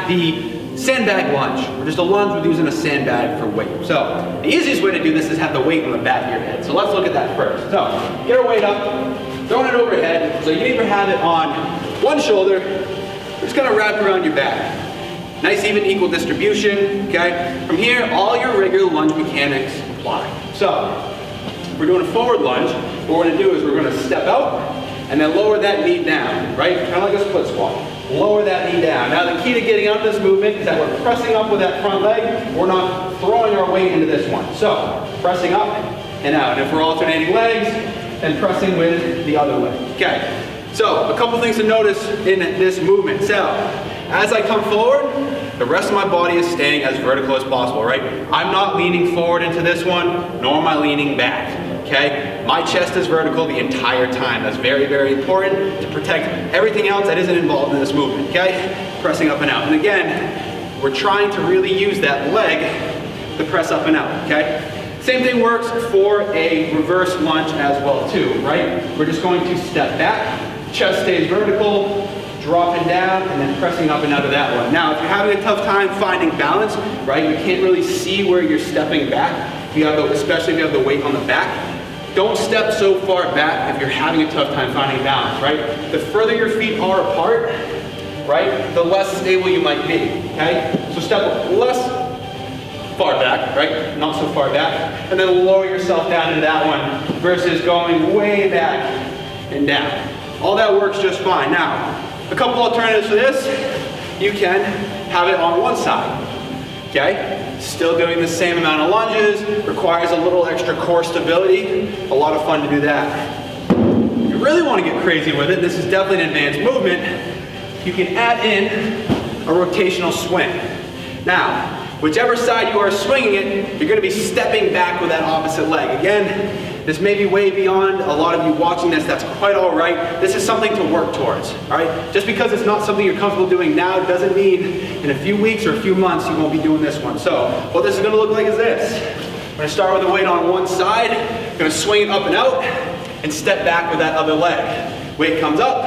at the sandbag lunge, or just a lunge with using a sandbag for weight. So the easiest way to do this is have the weight on the back of your head. So let's look at that first. So get our weight up, throwing it overhead. So you can either have it on one shoulder, or just kind of wrap around your back. Nice, even, equal distribution, okay? From here, all your regular lunge mechanics apply. So, if we're doing a forward lunge, what we're gonna do is we're gonna step out and then lower that knee down, right? Kind of like a split squat. Lower that knee down. Now, the key to getting out of this movement is that we're pressing up with that front leg. We're not throwing our weight into this one. So, pressing up and out. And if we're alternating legs, then pressing with the other leg. Okay. So, a couple things to notice in this movement. So, as I come forward, the rest of my body is staying as vertical as possible, right? I'm not leaning forward into this one, nor am I leaning back, okay? My chest is vertical the entire time. That's very, very important to protect everything else that isn't involved in this movement, okay? Pressing up and out. And again, we're trying to really use that leg to press up and out, okay? Same thing works for a reverse lunge as well too, right? We're just going to step back, chest stays vertical, dropping down, and then pressing up and out of that one. Now, if you're having a tough time finding balance, right, you can't really see where you're stepping back, especially if you have the weight on the back, don't step so far back if you're having a tough time finding balance, right? The further your feet are apart, right, the less stable you might be, okay? So step less far back, right, not so far back, and then lower yourself down into that one versus going way back and down. All that works just fine. Now, a couple alternatives for this, you can have it on one side, okay? Still doing the same amount of lunges, requires a little extra core stability, a lot of fun to do that. If you really want to get crazy with it, this is definitely an advanced movement, you can add in a rotational swing. Now, whichever side you are swinging it, you're going to be stepping back with that opposite leg. Again, this may be way beyond a lot of you watching this, that's quite all right. This is something to work towards, all right? Just because it's not something you're comfortable doing now doesn't mean in a few weeks or a few months you won't be doing this one. So what this is gonna look like is this. I'm gonna start with the weight on one side, gonna swing it up and out, and step back with that other leg. Weight comes up,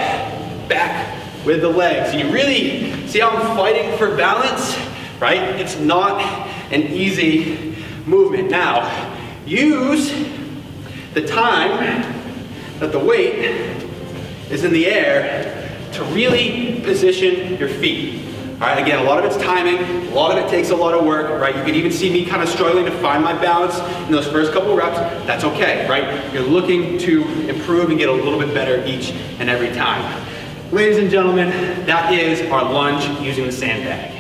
back with the legs. You really see how I'm fighting for balance, right? It's not an easy movement. Now, use the time that the weight is in the air to really position your feet. All right, again, a lot of it's timing, a lot of it takes a lot of work, right? You can even see me kind of struggling to find my balance in those first couple reps. That's okay, right? You're looking to improve and get a little bit better each and every time. Ladies and gentlemen, that is our lunge using the sandbag.